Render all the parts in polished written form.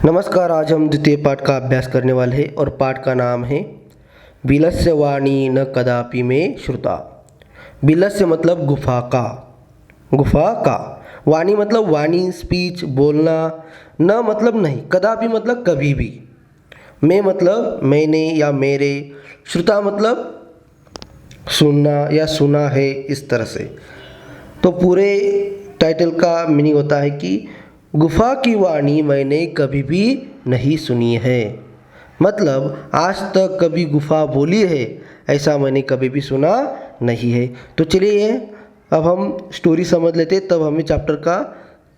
नमस्कार। आज हम द्वितीय पाठ का अभ्यास करने वाले हैं और पाठ का नाम है बिलस्य वाणी न कदापि में श्रुता। बिलस्य मतलब गुफा का, गुफा का। वाणी मतलब वाणी, स्पीच, बोलना। न मतलब नहीं, कदापि मतलब कभी भी। मैं मतलब मैंने या मेरे। श्रुता मतलब सुनना या सुना है, इस तरह से। तो पूरे टाइटल का मीनिंग होता है कि गुफा की वाणी मैंने कभी भी नहीं सुनी है। मतलब आज तक कभी गुफा बोली है ऐसा मैंने कभी भी सुना नहीं है। तो चलिए अब हम स्टोरी समझ लेते, तब हमें चैप्टर का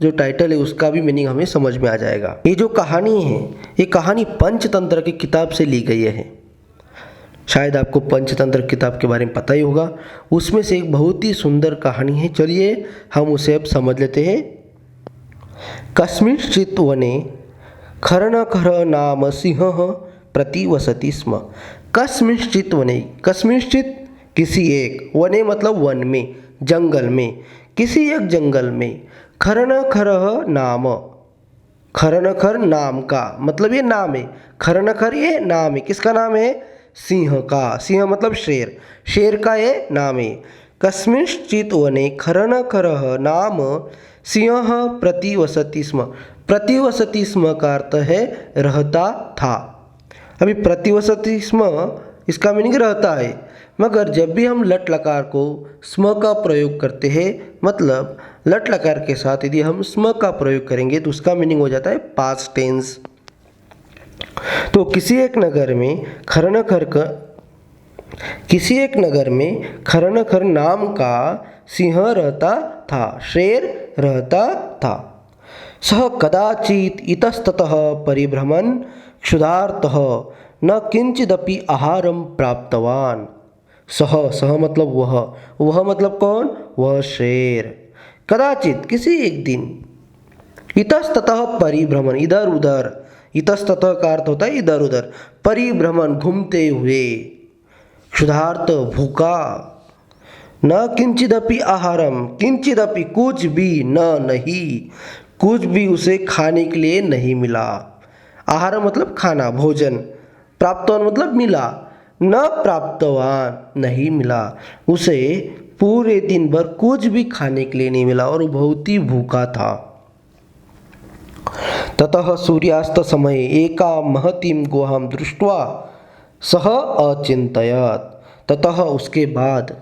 जो टाइटल है उसका भी मीनिंग हमें समझ में आ जाएगा। ये जो कहानी है, ये कहानी पंचतंत्र की किताब से ली गई है। शायद आपको पंचतंत्र किताब के बारे में पता ही होगा। उसमें से एक बहुत ही सुंदर कहानी है। चलिए हम उसे अब समझ लेते हैं। कस्मिंश्चित् वने खरनखर नाम सिंहः प्रतिवसति स्म। कस्मिंश्चित् वने, कस्मिंश्चित् किसी एक, वने मतलब वन में, जंगल में, किसी एक जंगल में। खरनखरः नाम, खरनखर नाम का मतलब ये नाम है। खरनखर ये नाम है, किसका नाम है? सिंह का। सिंह मतलब शेर, शेर का ये नाम है। कस्मिंश्चित् वने खरनखरः नाम सिंह प्रतिवसति स्म। प्रतिवसति स्म का अर्थ है रहता था। अभी प्रतिवसति स्म इसका मीनिंग रहता है, मगर जब भी हम लट लकार को स्म का प्रयोग करते हैं, मतलब लट लकार के साथ यदि हम स्म का प्रयोग करेंगे तो उसका मीनिंग हो जाता है पास्ट टेंस। तो किसी एक नगर में खरनखर नाम का सिंह रहता था, शेर रहता था। सह कदाचित इतस्ततः परिभ्रमन् क्षुधार्तः न किंचिदपि आहारं प्राप्तवान्। सह मतलब वह मतलब कौन? वह शेर। कदाचित किसी एक दिन, इतस्ततः परिभ्रमण इधर उधर, इतस्ततः का अर्थ होता है इधर उधर, परिभ्रमण घूमते हुए, क्षुधार्त भूखा, न किंचिदपि आहारम, किंचिदपि कुछ भी, न नहीं, कुछ भी उसे खाने के लिए नहीं मिला। आहार मतलब खाना, भोजन। प्राप्तवान मतलब मिला। न प्राप्तवान नहीं मिला, उसे पूरे दिन भर कुछ भी खाने के लिए नहीं मिला और वो बहुत ही भूखा था। ततः सूर्यास्त समय एका महतीं गुहां दृष्ट्वा सह अचिंतयत्। ततः उसके बाद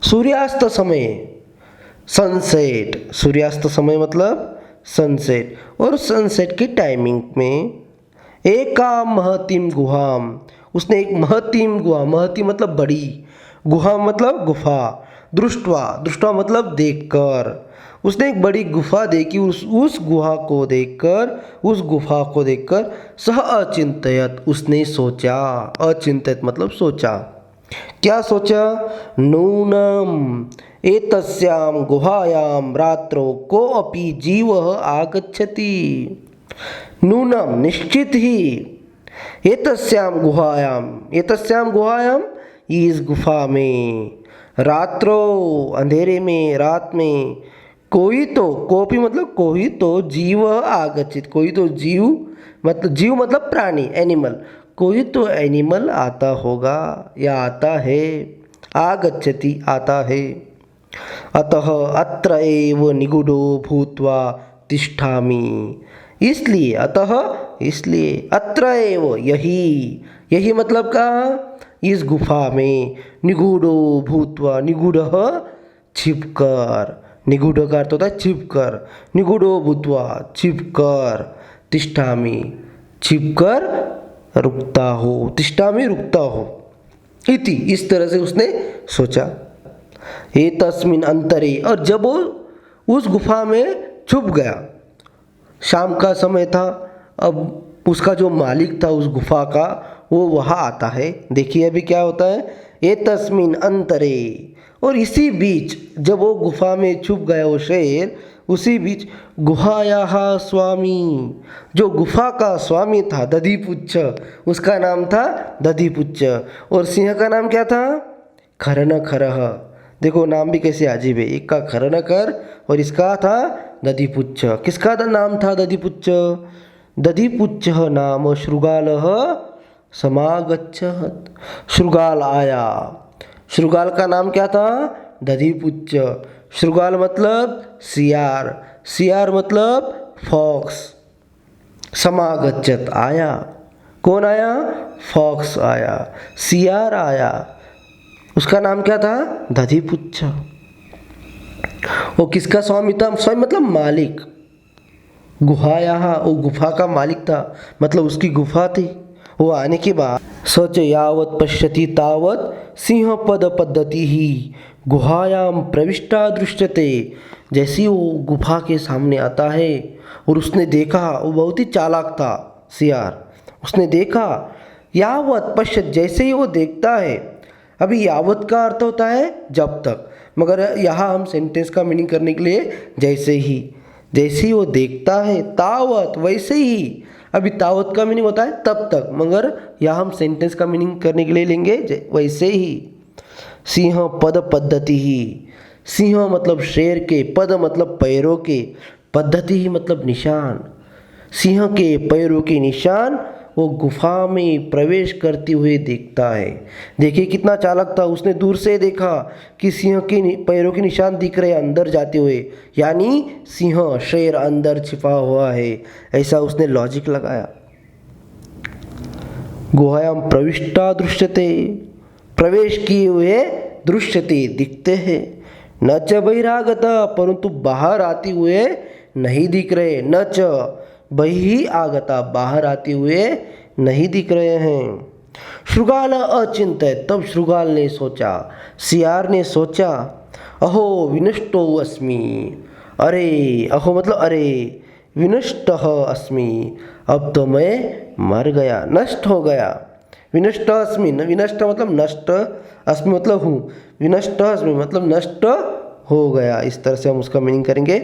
सूर्यास्त समय, सनसेट, सूर्यास्त समय मतलब सनसेट, और सनसेट की टाइमिंग में एका महतीम गुहाम, उसने एक महतीम गुहा, महती मतलब बड़ी, गुहा मतलब गुफा, दृष्टवा, दृष्टवा मतलब देखकर, उसने एक बड़ी गुफा देखी। उस गुहा को देखकर, उस गुफा को देखकर सह अचिंतयत, उसने सोचा। अचिंतयत मतलब सोचा। क्या सोचा? नूनम एतस्यां गुहायां रात्रौ कोऽपि जीवः आगच्छति। नूनम निश्चित ही, एतस्यां गुहायां इस गुफा में, रात्रो अंधेरे में, रात में, कोई तो, कोपी मतलब कोई तो, जीव आगच्छित कोई तो जीव, मतलब जीव मतलब प्राणी, एनिमल, कोई तो एनिमल आता होगा या आता है। आगच्छति आता है। अतः अत्र एव निगूढो भूत्वा तिष्ठामि। इसलिए, अतः इसलिए, अत्र एव यही, यही मतलब कहाँ? इस गुफा में, निगूढो भूत्वा, निगूढ़ छिपकर, निगूढ़ का अर्थ होता है छिपकर, निगूढ़ो भूत्वा छिपकर, तिष्ठामि छिपकर रुकता हो, तिष्ठामि रुकता हो, इति इस तरह से उसने सोचा। एतस्मिन् अंतरे, और जब वो उस गुफा में छुप गया, शाम का समय था, अब उसका जो मालिक था उस गुफा का, वो वहाँ आता है। देखिए अभी क्या होता है, एतस्मिन् अंतरे, और इसी बीच जब वो गुफा में छुप गया वो शेर, उसी बीच गुहायाः स्वामी, जो गुफा का स्वामी था, दधिपुच्छ, उसका नाम था दधिपुच्छ, और सिंह का नाम क्या था? खरनखरः। देखो नाम भी कैसे अजीब है, एक का खरनखर और इसका था दधिपुच्छ। किसका नाम था दधिपुच्छ? दधिपुच्छः नाम शृगालः समागच्छत्। शृगाल आया। शृगाल का नाम क्या था? दधिपुच्छ। शृगाल मतलब सियार, सियार मतलब फॉक्स। समागच्छत् आया। कौन आया? फॉक्स आया, सियार आया। उसका नाम क्या था? दधिपुच्छ। वो किसका स्वामी था? स्वामी मतलब मालिक। गुहाया, वो गुफा का मालिक था, मतलब उसकी गुफा थी। वो आने के बाद सच यावत पश्यति तावत सिंह पद पद्धति ही गुहायाम प्रविष्टा दृश्यते। जैसी वो गुफा के सामने आता है और उसने देखा, वो बहुत ही चालाक था सियार। उसने देखा, यावत पश्यत, जैसे ही वो देखता है। अभी यावत का अर्थ होता है जब तक, मगर यहाँ हम सेंटेंस का मीनिंग करने के लिए जैसे ही वो देखता है, तावत वैसे ही। अभी तावत का मीनिंग होता है तब तक, मगर यहाँ हम सेंटेंस का मीनिंग करने के लिए लेंगे वैसे ही। सिंह पद पद्धति ही, सिंह मतलब शेर के, पद मतलब पैरों के, पद्धति ही मतलब निशान। सिंह के पैरों के निशान वो गुफा में प्रवेश करते हुए देखता है। देखिए कितना चालाक था, उसने दूर से देखा कि सिंह के पैरों के निशान दिख रहे अंदर जाते हुए, यानी सिंह शेर अंदर छिपा हुआ है, ऐसा उसने लॉजिक लगाया। गुहायाम प्रविष्टा दृश्यते, प्रवेश किए हुए दृश्यते दिखते हैं। न च बहिरागत, परंतु बाहर आते हुए नहीं दिख रहे। न च बहिरागता, बाहर आते हुए नहीं दिख रहे हैं। शृगाल अचिंत्य, तब शृगाल ने सोचा, सियार ने सोचा, अहो विनष्टो अस्मि। अरे, अहो मतलब अरे, विनष्टः अस्मि, अब तो मैं मर गया, नष्ट हो गया। विनष्ट अस्मि, विनष्ट मतलब नष्ट, अस्मि मतलब हूँ, विनष्ट अस्मि मतलब नष्ट हो गया। इस तरह से हम उसका मीनिंग करेंगे।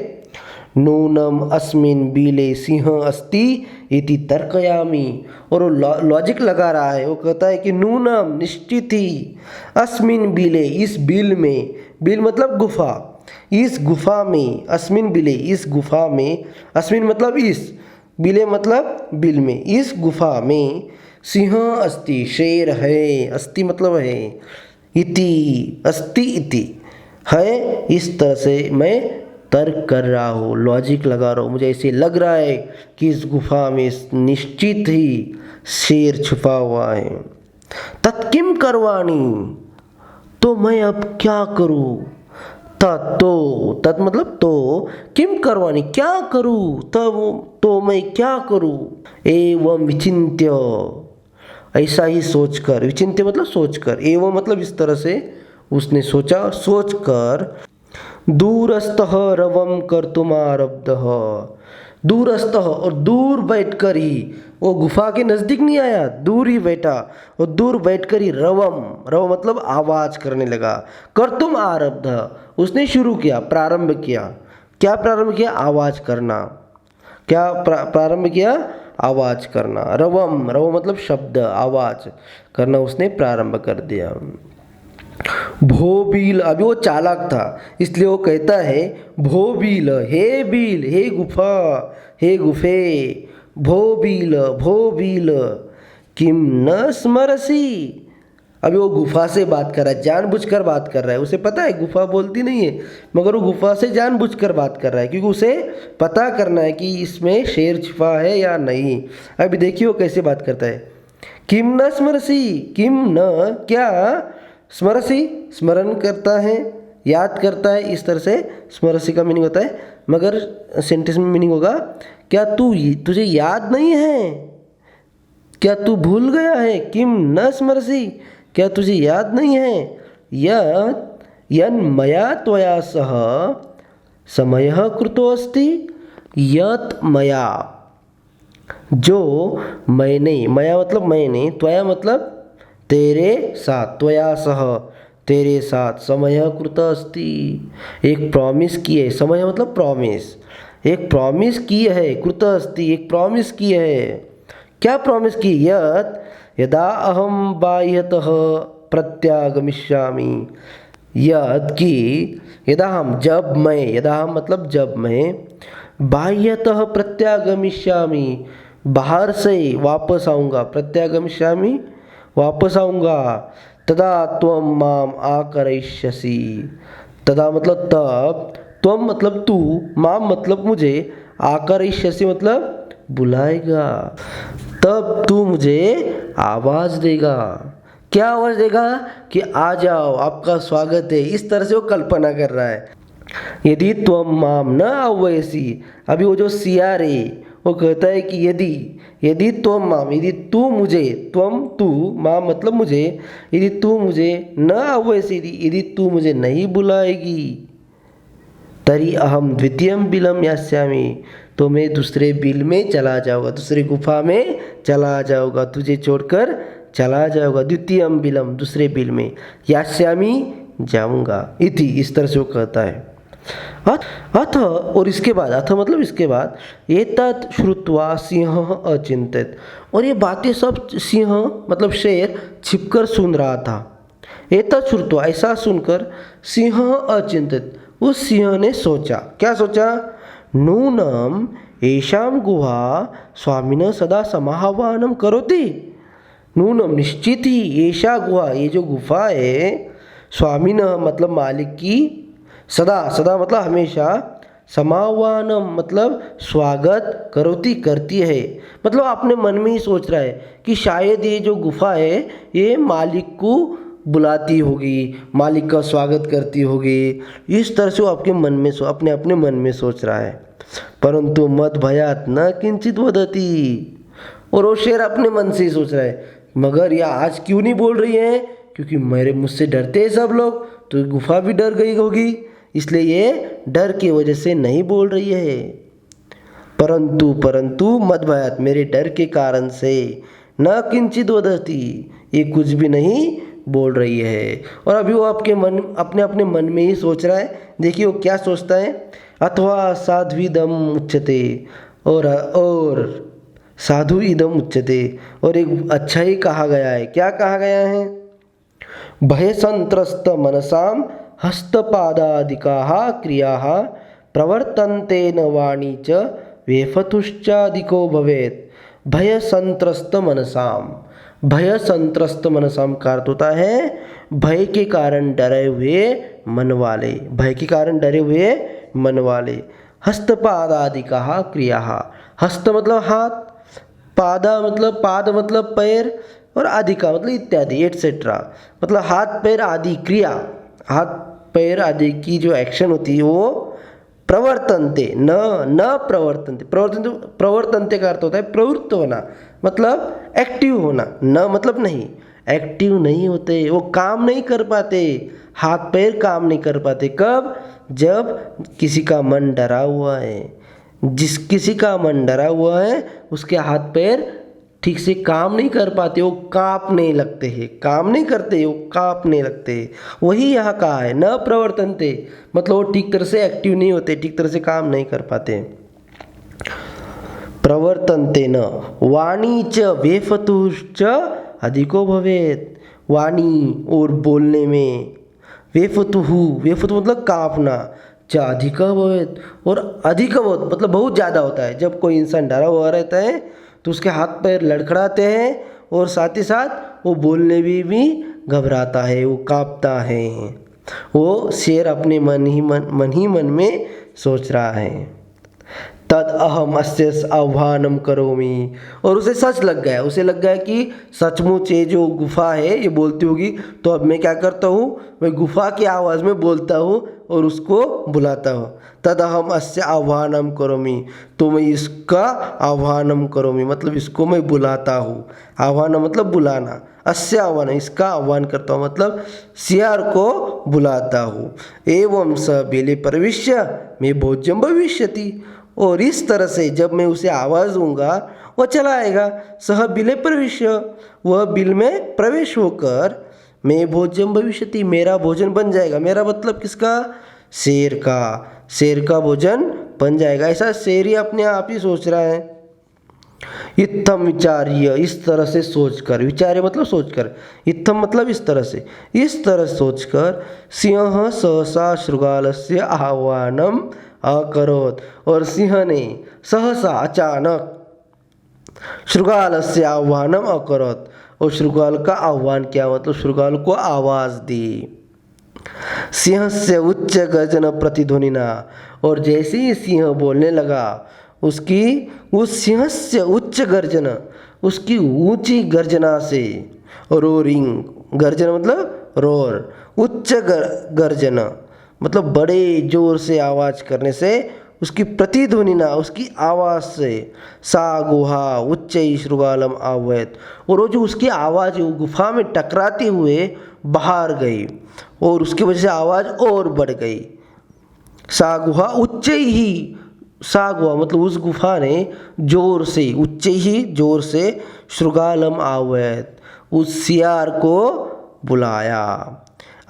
नूनम अस्मिन बीले सिंह अस्ति इति तर्कयामि, और वो लॉजिक लगा रहा है। वो कहता है कि नूनम निश्चित ही, अस्मिन बीले इस बिल में, बिल मतलब गुफा, इस गुफा में, अस्मिन बिले इस गुफा में, अस्मिन मतलब इस, बिले मतलब बिल में, इस गुफा में सिंह अस्ति शेर है, अस्ति मतलब है, इति अस्ति इति है। इस तरह से मैं तर्क कर रहा हूँ, लॉजिक लगा रहा हूँ। मुझे ऐसे लग रहा है कि इस गुफा में निश्चित ही शेर छुपा हुआ है। तत्किम करवाणी, तो मैं अब क्या करूँ? तत् मतलब तो, किम करवाणी क्या करूँ, तब तो मैं क्या करूँ? एवं विचिन्त्य, ऐसा ही सोचकर, विचिन्त्य मतलब सोचकर, एवं मतलब इस तरह से उसने सोचा, सोचकर दूरस्थः रवम कर्तुमारब्धः, दूरस्थः और दूर बैठकर ही, वो गुफा के नज़दीक नहीं आया, दूर ही बैठा और दूर बैठकर ही रवम, रव मतलब आवाज़ करने लगा। कर्तुम आरब्ध, उसने शुरू किया, प्रारंभ किया। क्या प्रारंभ किया? आवाज़ करना। क्या प्रारंभ किया? आवाज़ करना। रवम, रव मतलब शब्द, आवाज़ करना उसने प्रारंभ कर दिया। भोबील, अभी वो चालाक था इसलिए वो कहता है भोबील, हे बील, हे गुफा, हे गुफे, भोबील, भोबील, किम न स्मरसी। अभी वो गुफा से बात कर रहा है, जानबूझकर बात कर रहा है। उसे पता है गुफा बोलती नहीं है, मगर वो गुफा से जानबूझकर बात कर रहा है क्योंकि उसे पता करना है कि इसमें शेर छिपा है या नहीं। अभी देखिए वो कैसे बात करता है। किम न स्मरसी, किम न क्या, स्मरसी स्मरण करता है, याद करता है, इस तरह से स्मरसी का मीनिंग होता है। मगर सेंटेंस में मीनिंग होगा क्या तुझे याद नहीं है, क्या तू भूल गया है? किम न स्मरसी, क्या तुझे याद नहीं है? यन मया त्वया सह समयः कृतो अस्ति, यत मया, जो मैंने, मया मतलब मैंने, त्वया मतलब तेरे साथ, त्वया सह तेरे साथ, समय कृत अस्ति एक प्रॉमिस की है, समय मतलब प्रॉमिस, एक प्रॉमिस की है, कृत अस्ति एक प्रॉमिस की है। क्या प्रॉमिस की? यदा अहम बाह्यतः प्रत्यागमिष्यामि, यद कि यदा हम, जब मैं, यदा हम मतलब जब मैं, बाह्यतः प्रत्यागमिष्यामि बाहर से वापस आऊँगा, प्रत्यागमिष्यामि वापस आऊँगा, तदा त्वं माम आकरिष्यसि, तदा मतलब तब, त्वं मतलब तू, माम मतलब मुझे, आकरिष्यसि मतलब बुलाएगा, तब तू मुझे आवाज़ देगा। क्या आवाज़ देगा? कि आ जाओ, आपका स्वागत है। इस तरह से वो कल्पना कर रहा है। यदि त्वं माम न आह्वयसि, अभी वो जो सियार है वो कहता है कि यदि त्वं माम, यदि तू मुझे, त्वं तू, माम मतलब मुझे, यदि तू मुझे न आह्वयसि, यदि तू मुझे नहीं बुलाएगी, तरी अहम द्वितीयम बिलम यास्यामि, तो मैं दूसरे बिल में चला जाऊँगा, दूसरी गुफा में चला जाऊँगा, तुझे छोड़कर चला जाऊँगा। द्वितीयम बिलम, दूसरे बिल में, यास्यामि जाऊँगा, इति, इस तरह से वो कहता है। अथ, और इसके बाद, अथ मतलब इसके बाद, एतत् श्रुत्वा सिंह अचिंतित, और ये बातें सब सिंह मतलब शेर छिपकर सुन रहा था। एतत् श्रुत्वा, ऐसा सुनकर, सिंह अचिंतित, उस सिंह ने सोचा, क्या सोचा? नूनम एषां गुहा स्वामिनः सदा समाह्वानं करोति, नूनम निश्चित ही, एषा गुहा, ये जो गुफा है, स्वामिनः मतलब मालिक की, सदा, सदा मतलब हमेशा, समाह्वानम मतलब स्वागत, करोति करती है, मतलब अपने मन में ही सोच रहा है कि शायद ये जो गुफा है ये मालिक को बुलाती होगी, मालिक का स्वागत करती होगी। इस तरह से वो आपके मन में अपने अपने मन में सोच रहा है। परंतु मद भयात न किंचित वदति, और वो शेर अपने मन से ही सोच रहा है, मगर यह आज क्यों नहीं बोल रही है? क्योंकि मेरे मुझसे डरते हैं सब लोग, तो गुफा भी डर गई होगी, इसलिए ये डर की वजह से नहीं बोल रही है। परंतु मद भयात, मेरे डर के कारण से, न किंचित वदति, ये कुछ भी नहीं बोल रही है। और अभी वो आपके मन, अपने अपने मन में ही सोच रहा है। देखिए वो क्या सोचता है, अथवा साध्विदम उच्यते, और साधु इदम उच्यते, और एक अच्छा ही कहा गया है। क्या कहा गया है? भय संत्रस्त मनसाम हस्तपादादिकाः क्रियाः प्रवर्तन्ते न वाणी च वेफतुश्चादिको भवेत्। भय संत्रस्त मनसाम, भय संत्रस्त मनसाम का अर्थ होता है भय के कारण डरे हुए मन वाले, भय के कारण डरे हुए मन वाले। हस्तपादादिकाः क्रियाः, हस्त मतलब हाथ, पादा मतलब, पाद मतलब पैर, और आदि का मतलब इत्यादि, एटसेट्रा, मतलब हाथ पैर आदि क्रिया, हाथ पैर आदि की जो एक्शन होती है वो प्रवर्तनते, न प्रवर्तनते, प्रवर्तनते का अर्थ होता है प्रवृत्त होना, मतलब एक्टिव होना, न मतलब नहीं, एक्टिव नहीं होते, वो काम नहीं कर पाते, हाथ पैर काम नहीं कर पाते। कब? जब किसी का मन डरा हुआ है, किसी का मन डरा हुआ है, उसके हाथ पैर ठीक से काम नहीं कर पाते, वो कांपने लगते हैं, काम नहीं करते, वो कांपने लगते हैं। वही यहाँ कहा है न प्रवर्तनते, मतलब वो ठीक तरह से एक्टिव नहीं होते, ठीक तरह से काम नहीं कर पाते। प्रवर्तनते न वाणी च वेफतुश्च अधिको भवेत्, वाणी और बोलने में, वेफतुहु, वेफतु मतलब कांपना, च अधिका भवेत्, और अधिक बहुत मतलब बहुत ज़्यादा होता है। जब कोई इंसान डरा हुआ रहता है तो उसके हाथ पैर लड़खड़ाते हैं, और साथ ही साथ वो बोलने भी घबराता है, वो कांपता है। वो शेर अपने मन ही मन में सोच रहा है। तद अहम अस्य आह्वानम करोमि, और उसे सच लग गया, उसे लग गया कि सचमुच ये जो गुफा है ये बोलती होगी, तो अब मैं क्या करता हूँ, मैं गुफा की आवाज़ में बोलता हूँ और उसको बुलाता हूँ। तद अहम अस्य आह्वानम करोमि, तो मैं इसका आह्वानम करोमि मतलब इसको मैं बुलाता हूँ। आह्वान मतलब बुलाना, अस्य आह्वान इसका आह्वान करता हूँ मतलब सियार को बुलाता हूँ। एवं स बिले प्रविश्य मे भोज्यम भविष्यति, और इस तरह से जब मैं उसे आवाज़ दूंगा वो चला आएगा। सह बिले प्रविश्य, वह बिल में प्रवेश होकर, मैं भोज्यम भविष्यति मेरा भोजन बन जाएगा। मेरा मतलब किसका? शेर का, शेर का भोजन बन जाएगा। ऐसा शेर ही अपने आप ही सोच रहा है। इत्थम विचार्य, इस तरह से सोचकर, विचार्य मतलब सोचकर, इत्थम मतलब इस तरह सोचकर, सिंह सहसा शृगालस्य आह्वानम अकरोत्, और सिंह ने सहसा अचानक शृगालस्य आह्वानम अकरोत्, और शृगाल का आह्वान किया, मतलब शृगाल को आवाज़ दी। सिंहस्य उच्च गर्जन प्रतिध्वनिना, और जैसे ही सिंह बोलने लगा उसकी उस सिंहस्य उच्च गर्जन, उसकी ऊंची गर्जना से, रोरिंग, गर्जन मतलब रोर, उच्च गर्जन मतलब बड़े जोर से आवाज़ करने से, उसकी प्रतिध्वनि ना, उसकी आवाज़ से, सा गुहा उच्च शृगालम आवैत, और वो जो उसकी आवाज़ वो गुफा में टकराते हुए बाहर गई और उसकी वजह से आवाज़ और बढ़ गई। सा गुहा उच्च ही, सा गुहा मतलब उस गुफा ने जोर से, उच्च ही जोर से, शृगालम आवैत उस सियार को बुलाया।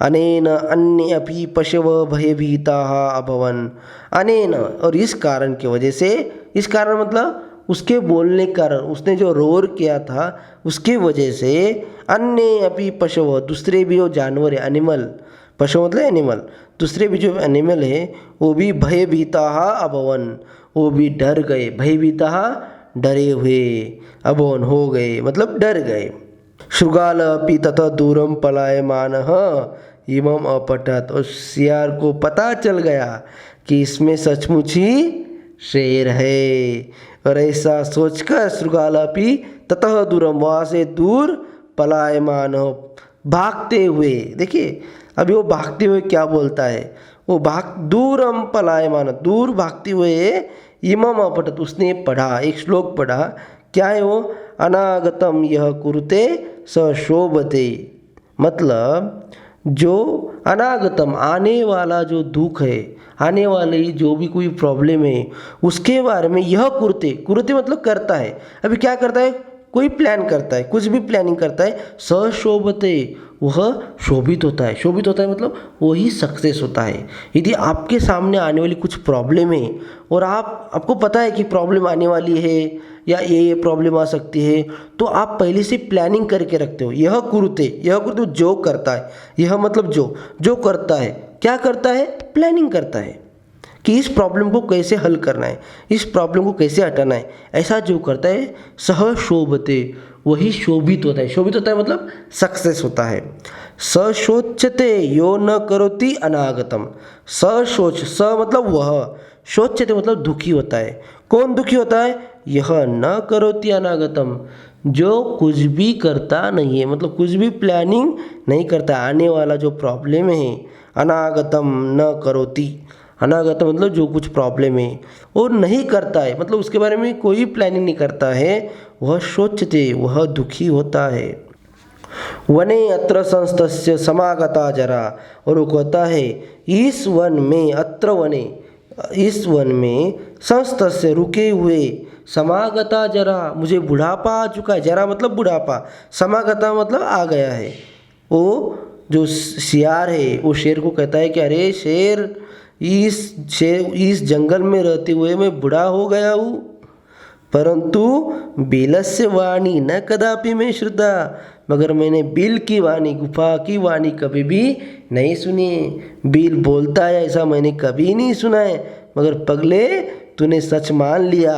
अनेन अन्य अपि पशव भयभीताः अभवन्, अनेन और इस कारण की वजह से, इस कारण मतलब उसके बोलने के कारण, उसने जो रोर किया था उसकी वजह से, अन्य अपि पशव दूसरे भी जो जानवर है, एनिमल, पशु मतलब एनिमल, दूसरे भी जो एनिमल है वो भी भयभीताः अभवन्, वो भी डर गए, भयभीताः डरे हुए, अभवन् हो गए मतलब डर गए। शृगाल अपि ततः दूरम पलायमानः इमम अपठत, और सियार को पता चल गया कि इसमें सचमुच ही शेर है, और ऐसा सोचकर शृगाल अपि ततः दूरम, वहाँ से दूर, पलायमान भागते हुए, देखिए अभी वो भागते हुए क्या बोलता है, वो दूरम पलायमान, दूर भागते हुए, इमम अपठत उसने पढ़ा, एक श्लोक पढ़ा, क्या है वो, अनागतम यह कुरुते स शोभते, मतलब जो अनागतम आने वाला जो दुख है, आने वाली जो भी कोई प्रॉब्लम है उसके बारे में, यह कुरुते, कुरुते मतलब करता है, अभी क्या करता है, कोई प्लान करता है, कुछ भी प्लानिंग करता है, सशोभते वह शोभित होता है, शोभित होता है मतलब वही सक्सेस होता है। यदि आपके सामने आने वाली कुछ प्रॉब्लम है और आपको पता है कि प्रॉब्लम आने वाली है या ये प्रॉब्लम आ सकती है, तो आप पहले से प्लानिंग करके रखते हो। यह कुरुते, यह कुरुते जो करता है, यह मतलब जो करता है, क्या करता है, प्लानिंग करता है कि इस प्रॉब्लम को कैसे हल करना है, इस प्रॉब्लम को कैसे हटाना है, ऐसा जो करता है, सह शोभते वही शोभित होता है, शोभित होता है मतलब सक्सेस होता है। सशोच्यते यो न करोति अनागतम, सशोच, स मतलब वह, शोच्यते मतलब दुखी होता है, कौन दुखी होता है, यह न करोति अनागतम, जो कुछ भी करता नहीं है, मतलब कुछ भी प्लानिंग नहीं करता, आने वाला जो प्रॉब्लम है, अनागतम न करोति, अनागतम मतलब जो कुछ प्रॉब्लम है और नहीं करता है, मतलब उसके बारे में कोई प्लानिंग नहीं करता है, वह शोच्यते वह दुखी होता है। वने अत्र संस्तस्य समागता जरा, और वो कहता है इस वन में, अत्र वने इस वन में, संस्तस्य रुके हुए, समागता जरा मुझे बुढ़ापा आ चुका है, जरा मतलब बुढ़ापा, समागता मतलब आ गया है। वो जो सियार है वो शेर को कहता है कि अरे शेर, इस जंगल में रहते हुए मैं बूढ़ा हो गया हूँ, परंतु बिलस्य वाणी न कदापि मैं श्रुता, मगर मैंने बिल की वाणी, गुफा की वाणी कभी भी नहीं सुनी, बिल बोलता है ऐसा मैंने कभी नहीं सुना है, मगर पगले तूने सच मान लिया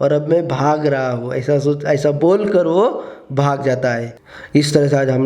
और अब मैं भाग रहा हूँ, ऐसा बोल कर वो भाग जाता है। इस तरह से आज हम